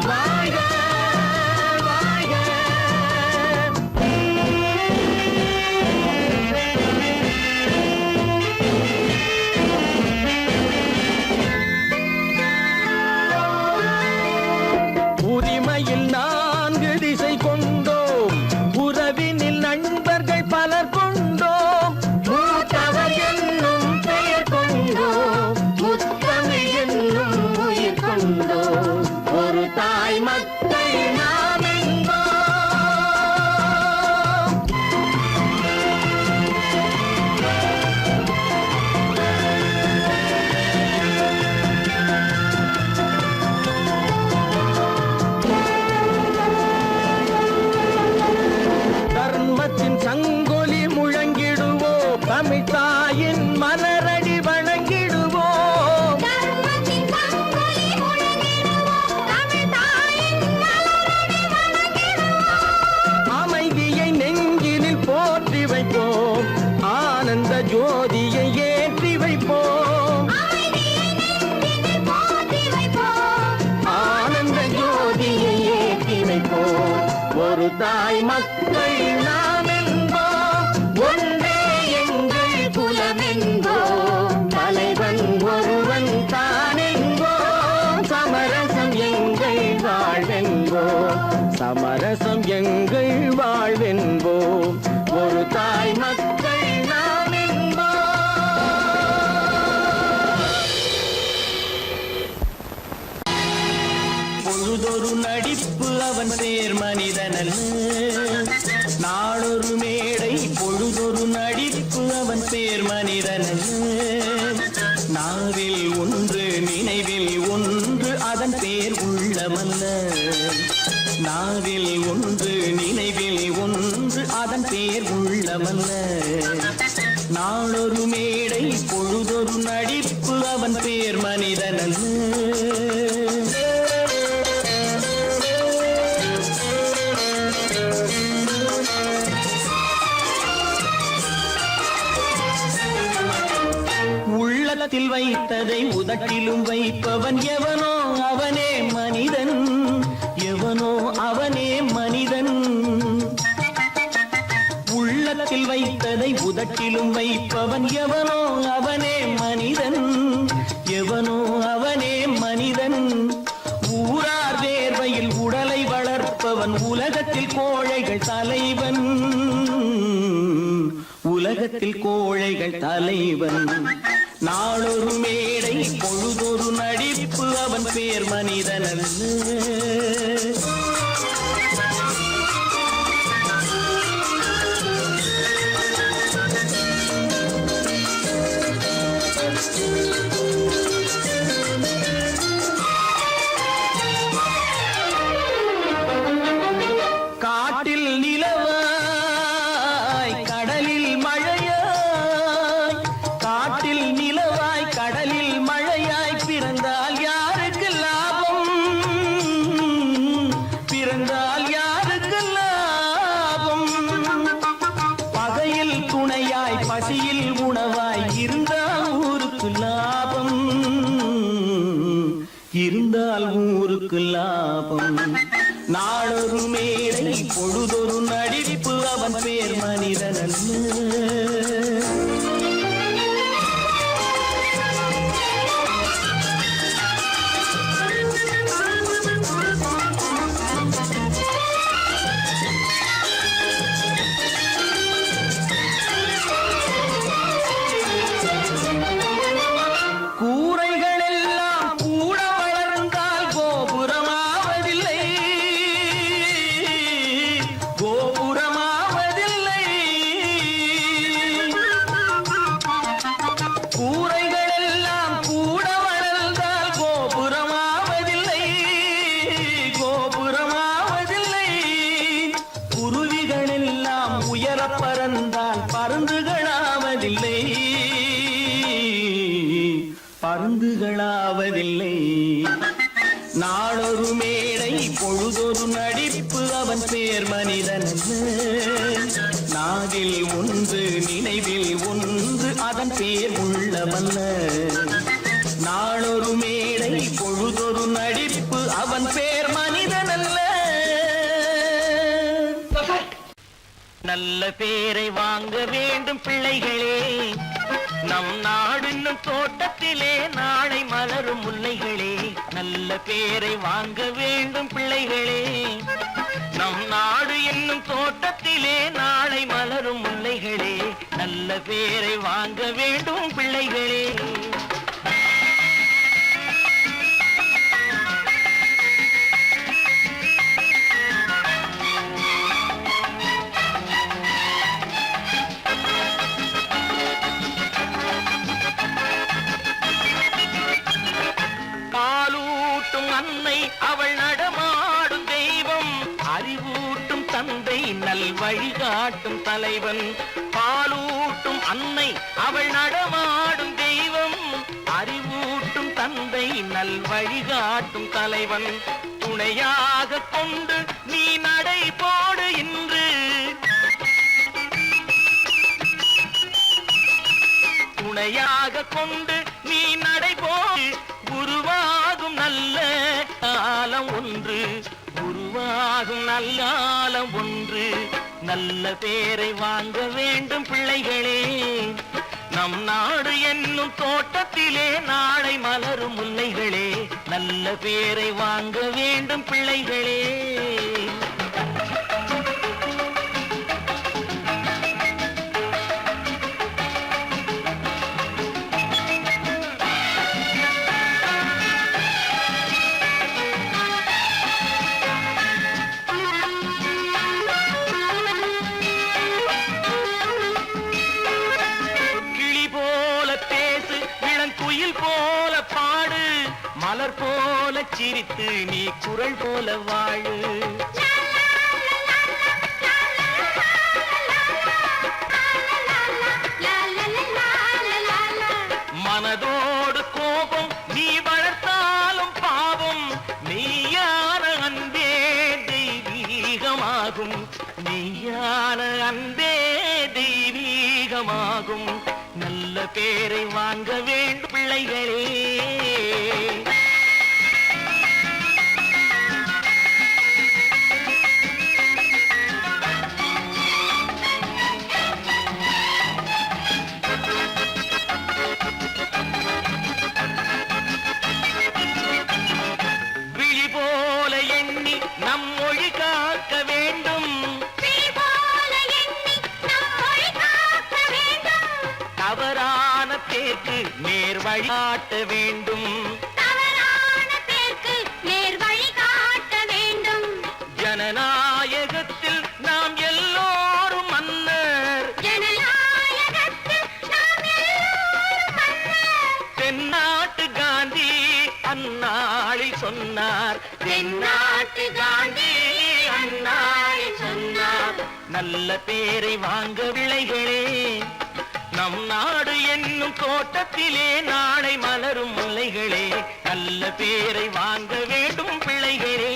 வாழ்க வாழ்க. உரிமையில் 4 திசை கொண்டோம், உறவினில் நண்பர்கள் பலர் கொண்டோம், மூத்தவர் என்னும் பெயர் கொண்டோம், முத்தமிழ் என்னும் உயிர் கொண்டோம், ஒரு தாய் மக்கள் நாம் என்போம். தர்மத்தின் சங்கொலி முழங்கிடுவோம், தமிழ் தாயின் மலரடி வணங்கிடுவோம், தர்மத்தின் சங்கொலி முழங்கிடுவோம், தமிழ் தாயின் மலரடி வணங்கிடுவோம், அமைதியை நெஞ்சினில் போற்றி வைப்போம், ஆனந்த ஜோதியை ஏற்றி வைப்போம், அமைதியை நெஞ்சினில் போற்றி வைப்போம், ஆனந்த ஜோதியை ஏற்றி வைப்போம், ஒரு தாய் மக்கள் நாம் என்போம், ஒன்றே எங்கள் குலம் என்போம், தலைவன் ஒருவன் தான் என்போம், சமரசம் எங்கள் வாழ்வென்போம், சமரசம் எங்கள் வாழ்வென்போம், ஒரு தாய் நாளொரு மேடை பொழுதொரு நடிப்பு அவன் பேர் மனிதனல்ல. நாவில் ஒன்று நினைவில் ஒன்று அதன் பேர் உள்ளமல்ல. நாவில் ஒன்று நினைவில் ஒன்று அதன் பேர் உள்ளமல்ல. நாளொரு மேடை பொழுதொரு நடிப்பு அவன் பேர் மனிதனல்ல. உள்ளத்தில் வைத்ததை உதட்டிலும் வைப்பவன் எவனோ அவனே மனிதன். எவனோ அவனே மனிதன். உள்ளத்தில் வைத்ததை உதட்டிலும் வைப்பவன் எவனோ அவனே மனிதன். எவனோ அவனே மனிதன். ஊரார் வேர்வையில் உடலை வளர்ப்பவன் உலகத்தில் கோழைகள் தலைவன். உலகத்தில் கோழைகள் தலைவன். நாளொரு மேடை பொழுதொரு நடிப்பு அவன் பேர் மனிதனல்ல. காட்டில் நிலவாய் கடலில் மழையாய். காட்டில் நிலவாய் கடலில் மழையாய் பிறந்தால் யாருக்கு லாபம்? பிறந்தால் யாருக்கு லாபம்? பகையில் துணையாய் பசியில் உணவாய் இருந்தால் ஊருக்கு லாபம். இருந்தால் ஊருக்கு லாபம். நாளொரு மேடை பொழுதொரு நடிப்பு அவன் பேர் மனிதனல்ல. கூரைகள் எல்லாம் கூட வளர்ந்தால் கோபுரமாவதில்லை. கோபுரமாவதில்லை. கூரைகள் எல்லாம் கூட வளர்ந்தால் கோபுரமாவதில்லை. கோபுரமாவதில்லை. குருவிகள் எல்லாம் உயர பறந்தால் பருந்துகளாவதில்லை. பருந்துகளாவதில்லை. நாளொரு மேடை பொழுதொரு நடிப்பு அவன் பேர் மனிதனல்ல. நாவில் ஒன்று நினைவில் ஒன்று அதன் பேர் உள்ளமல்ல. நாளொரு மேடை பொழுதொரு நடிப்பு அவன் பேர் மனிதனல்ல. நல்ல பேரை வாங்க வேண்டும் பிள்ளைகளே. நம் நாடு என்னும் தோட்டத்திலே நாளை மலரும் முல்லைகளே. நல்ல பேரை வாங்க வேண்டும் பிள்ளைகளே. நம் நாடு என்னும் தோட்டத்திலே நாளை மலரும் முல்லைகளே. நல்ல பேரை வாங்க வேண்டும் பிள்ளைகளே. அன்னை அவள் நடமாடும் தெய்வம். அறிவூட்டும் தந்தை நல் வழிகாட்டும் தலைவன். பாலூட்டும் அன்னை அவள் நடமாடும் தெய்வம். அறிவூட்டும் தந்தை நல் வழிகாட்டும் தலைவன். துணையாக கொண்டு நீ நடை போடு இன்று. துணையாக கொண்டு நீ நடை போடு. உருவாகும் நல்ல காலம் ஒன்று. உருவாகும் நல்ல காலம் ஒன்று. நல்ல பேரை வாங்க வேண்டும் பிள்ளைகளே. நம் நாடு என்னும் தோட்டத்திலே நாளை மலரும் முல்லைகளே. நல்ல பேரை வாங்க வேண்டும் பிள்ளைகளே. போல சிரித்து நீ குரல் போல வாழு. மனதோடு கோபம் நீ வளர்த்தாலும் பாவம், நீயான அன்பே தெய்வீகமாகும். நீயான அன்பே தெய்வீகமாகும். நல்ல பேரை வாங்க வேண்டும் பிள்ளைகளே. விழி போல எண்ணி நம் மொழி காக்க வேண்டும். தவறான பேருக்கு நேர் வழிகாட்ட வேண்டும். ஜனநாயகத்தில் நாம் எல்லோரும் மன்னர். தென்னாட்டு காந்தி அந்நாளில் சொன்னார். தென்னாட்டு காந்தி அந்நாளில் சொன்னார். நல்ல பேரை வாங்க விளைகளே. நம் நாடு என்னும் தோட்டத்திலே நாளை மலரும் முல்லைகளே. நல்ல பேரை வாங்க வேண்டும் பிள்ளைகளே.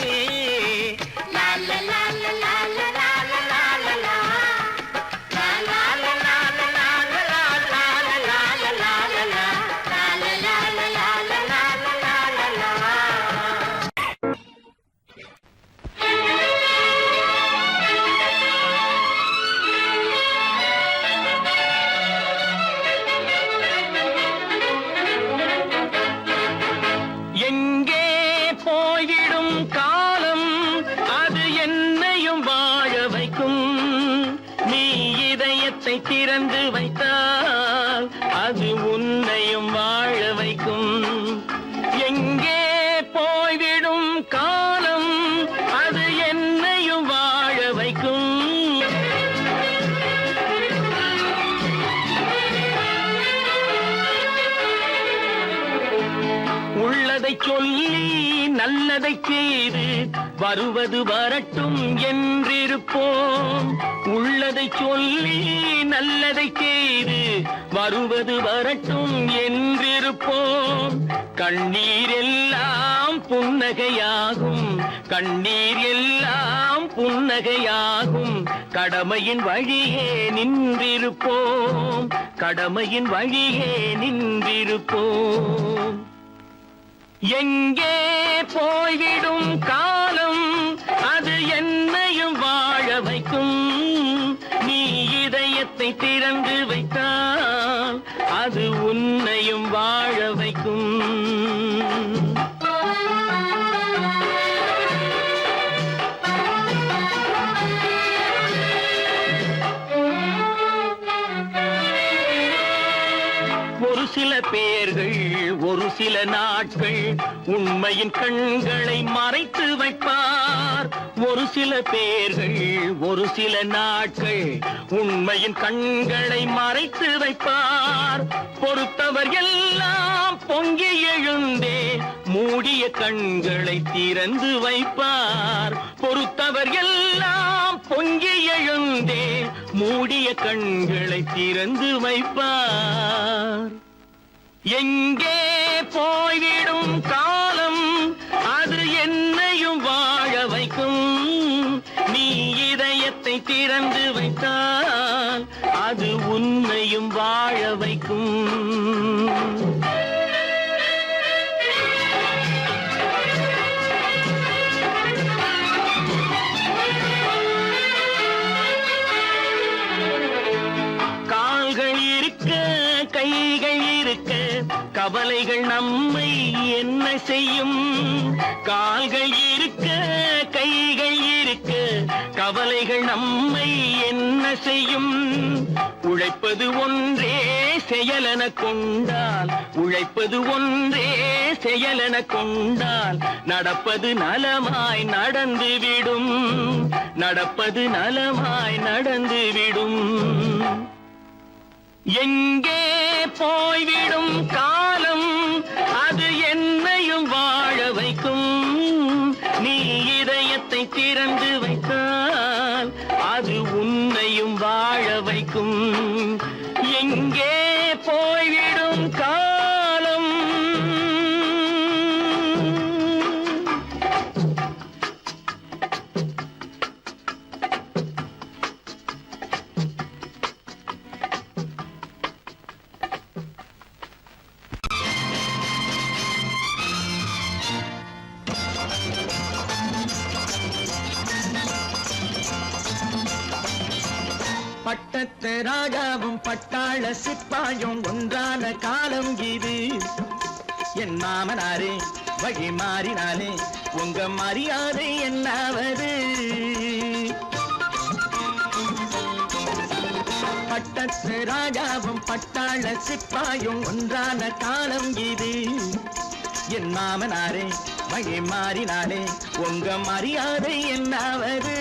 எங்கே போய்விடும் காலம் அது என்னையும் வாழ வைக்கும். நீ இதயத்தை திறந்து வைத்தால் அது உன்னையும் வாழ வைக்கும். எங்கே போய்விடும் காலம் அது என்னையும் வாழ வைக்கும். உள்ளதை சொல்லி நல்லதை செய்து வருவது வரட்டும் என்றிருப்போம். உள்ளதை சொல்லி நல்லதை செய்து வருவது வரட்டும் என்றிருப்போம். கண்ணீர் எல்லாம் புன்னகையாகும். கண்ணீர் எல்லாம் புன்னகையாகும். கடமையின் வழியே நின்றிருப்போம். கடமையின் வழியே நின்றிருப்போம். எங்கே போய்விடும் காலம் அது என்னையும் வாழ வைக்கும். நீ இதயத்தை திறந்து வைத்தால் அது உன்னையும் வாழ வைக்கும். ஒரு சில பேர்கள் ஒரு சில நாட்கள் உண்மையின் கண்களை மறைத்து வைப்பார். ஒரு சில பேர்கள் ஒரு சில நாட்கள் உண்மையின் கண்களை மறைத்து வைப்பார். பொறுத்தவர் எல்லாம் பொங்கி எழுந்தே மூடிய கண்களை திறந்து வைப்பார். பொறுத்தவர் எல்லாம் பொங்கி எழுந்தே மூடிய கண்களை திறந்து வைப்பார். எங்கே போய்விடும் காலம் அது என்னையும் வாழ வைக்கும். நீ இதயத்தை திறந்து வைத்தால் அது உன்னையும் வாழ வைக்கும். கால்கள் இருக்க கைகள் இருக்க கவலைகள் நம்மை என்ன செய்யும். கால்கள் இருக்க கைகள் இருக்க கவலைகள் நம்மை என்ன செய்யும். உழைப்பது ஒன்றே செயலென கொண்டால் உழைப்பது ஒன்றே செயலென கொண்டால் நடப்பது நலமாய் நடந்துவிடும். நடப்பது நலமாய் நடந்துவிடும். எங்கே போய்விடும் காலம் அது என்னையும் வாழ வைக்கும். வைக்கும் எங்கே போய்விடும் காலம் பட்டத்து ராஜாவும் பட்டாள சிப்பாயும் ஒன்றான காலம் இது என் மாமனாரே வழி மாறினாலே உங்க மரியாதை என்னாவது பட்டத்து ராஜாவும் பட்டாள சிப்பாயும் ஒன்றான காலம் இது என் மாமனாரே வழி மாறினாலே உங்க மரியாதை என்னாவது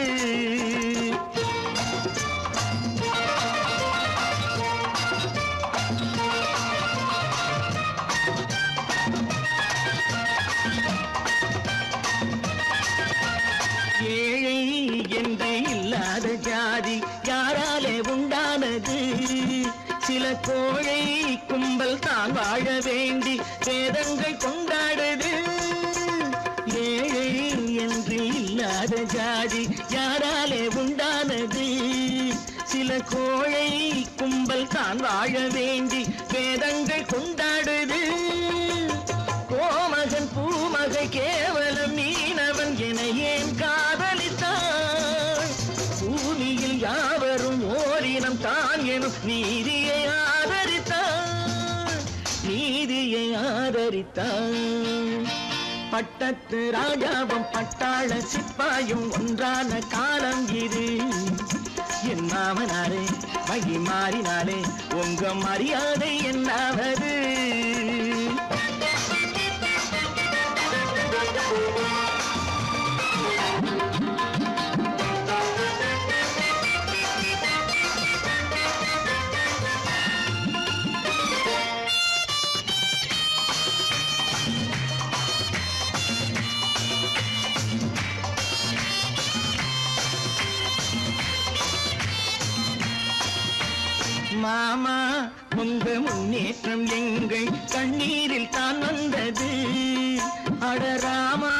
ஏழை என்று இல்லாத ஜாதி யாராலே உண்டானது சில கோழை கும்பல் தான் வாழ வேண்டி வேதங்கள் கொண்டாடுது ஏழை என்று இல்லாத ஜாதி யாராலே உண்டானது சில கோழை கும்பல் தான் வாழ வேண்டி வேதங்கள் கொண்டாடுது கோமகன் பூமகை கேவலம் மீனவன் என ஏன் காதலித்தான் பூமியில் யாவரும் ஓரினம் தான் எனும் நீதியை ஆதரித்தான் பட்டத்து ராஜாவும் பட்டாள சிப்பாயும் ஒன்றான காலம் இது என் மாமனாரே வழி மாறினாலே உங்க மரியாதை என்னாவது மாமா உங்க முன்னேற்றம் எங்கள் கண்ணீரில் தான் வந்தது அடராமா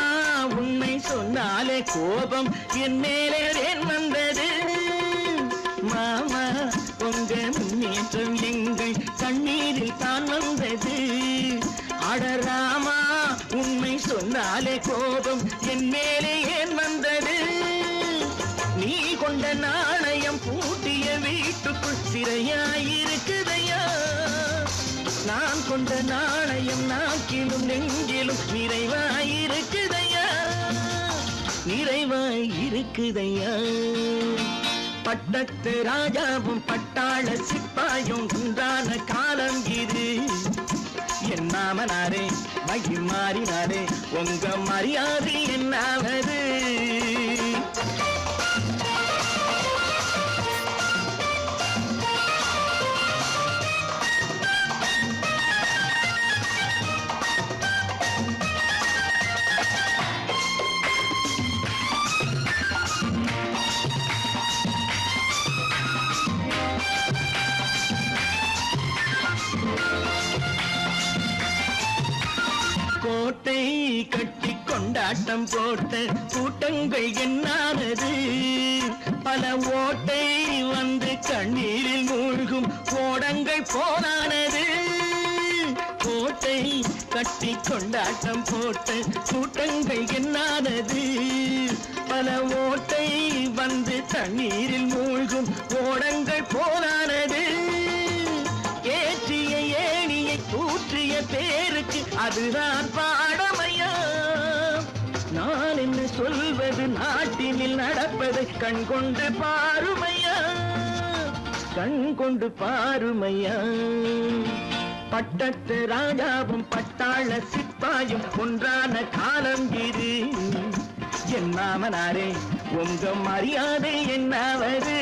உண்மை சொன்னாலே கோபம் என் மேலே வந்தது மாமா உங்க முன்னேற்றம் எங்கள் கண்ணீரில் தான் வந்தது அடராமா உண்மை சொன்னாலே கோபம் என் மேலே ஏன் வந்தது நீ கொண்ட நாணயம் பூட்டிய வீட்டுக்குள் சிறையாயிருக்குதையா நான் கொண்ட நாணயம் நாக்கிலும் நெஞ்சிலும் நிறைவாயிருக்குதையா நிறைவாயிருக்குதையா பட்டத்து ராஜாவும் பட்டாள சிப்பாயும் உண்டான காலம் இது என் மாமனாரே வழி மாறினாரே உங்க மரியாதை என்னாவது கோட்டை கட்டி கொண்டாட்டம் போட்ட கூட்டங்கள் என்னானது பல ஓட்டை வந்து கண்ணீரில் மூழ்கும் கோடங்கள் போனானது கோட்டை கட்டி கொண்டாட்டம் போட்ட கூட்டங்கள் என்னானது பல ஓட்டை வந்து தண்ணீரில் மூழ்கும் கோடங்கள் போனானது ஏற்றிய ஏணியை தூற்றிய பேருக்கு அதுதான் பாடமையா நான் என்ன சொல்வது நாட்டினில் நடப்பதை கண் கொண்டு பாருமையா கண் கொண்டு பாருமையா பட்டத்து ராஜாவும் பட்டாள சிப்பாயும் ஒன்றான காலம் இது என் மாமனாரே உங்க மரியாதை என்னாவது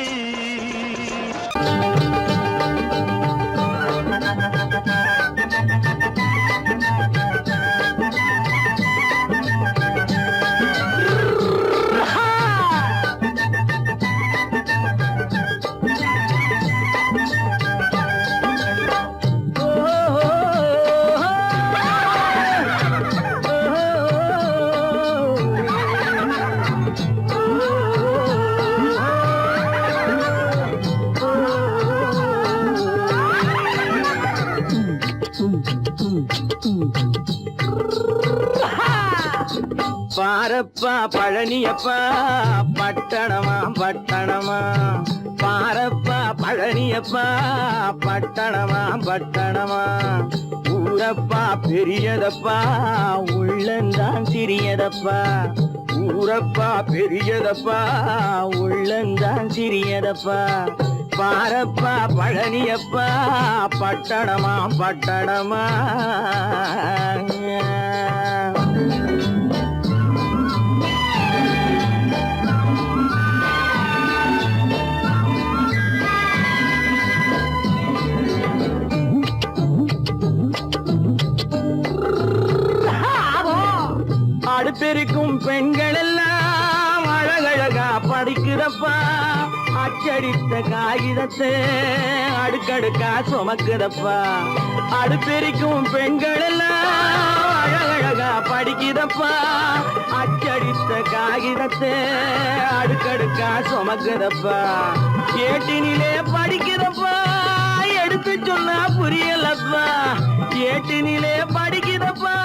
பாரப்பா பழனியப்பா பட்டணமா பட்டணமா பாரப்பா பழனியப்பா பட்டணமா பட்டணமா ஊரப்பா பெரியதப்பா உள்ளந்தான் சிறியதப்பா ஊரப்பா பெரியதப்பா உள்ளந்தான் சிறியதப்பா பாரப்பா பழனியப்பா பட்டணமா பட்டணமா அடுத்திருக்கும் பெண்கள் எல்லாம் அழகழகா படிக்கிறப்பா அச்சடித்த காகிதத்தை அடுக்கடுக்கா சுமக்குதப்பா அடுத்திருக்கும் பெண்கள் எல்லாம் அழகழகா படிக்கிறப்பா அச்சடித்த காகிதத்தை அடுக்கடுக்கா சுமக்குதப்பா ஏட்டினிலே படிக்கிறப்பா எடுத்து சொன்னா புரியலப்பா ஏட்டினிலே படிக்கிறப்பா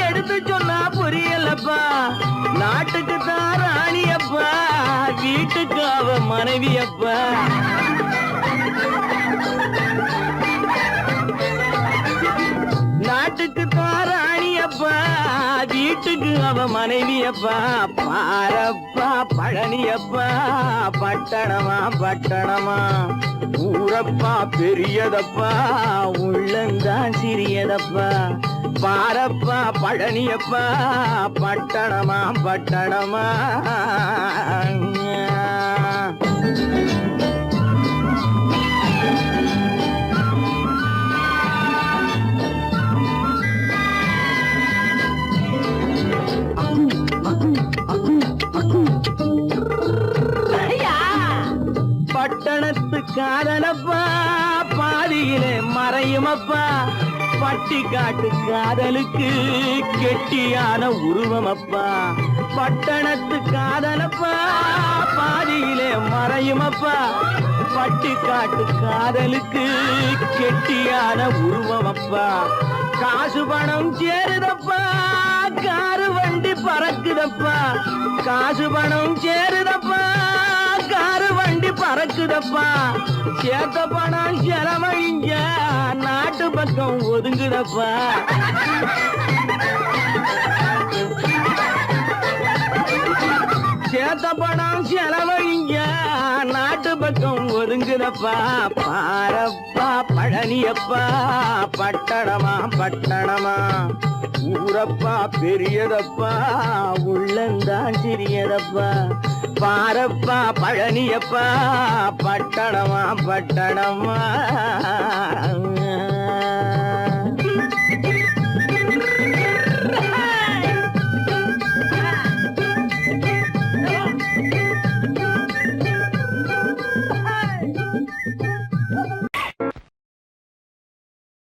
எடுத்து சொன்னா புரியலப்பா நாட்டுக்கு தான் ராணியப்பா வீட்டுக்கு அவ மனைவியப்பா நாட்டுக்கு தான் ராணியப்பா வீட்டுக்கு அவ மனைவியப்பா பாரப்பா பழனியப்பா பட்டணமா பட்டணமா ஊரப்பா பெரியதப்பா உள்ளந்தான் சிறியதப்பா பாரப்பா பழனியப்பா பட்டணமா பட்டணமா பட்டணத்து காதலப்பா பாதியிலே மறையுமப்பா பட்டி காட்டு காதலுக்கு கெட்டியான உருவமப்பா பட்டணத்து காதலப்பா பாதியிலே மறையுமப்பா பட்டி காட்டு காதலுக்கு கெட்டியான உருவமப்பா காசு பணம் சேருதப்பா காரு வண்டி பறக்குதப்பா காசு பணம் சேருதப்பா காரு வண்டி பறக்குதப்பா சேத்த பணம் செலவழிஞ்ச நாட்டு பக்கம் ஒதுங்குதப்பா சேத்த பணம் செலவழிஞ்ச நாட்டு பக்கம் ஒதுங்குதப்பா பாரப்பா பழனியப்பா பட்டணமா பட்டணமா ஊரப்பா பெரியதப்பா உள்ளந்தான் சிறியதப்பா பாரப்பா பழனியப்பா பட்டணமா பட்டணமா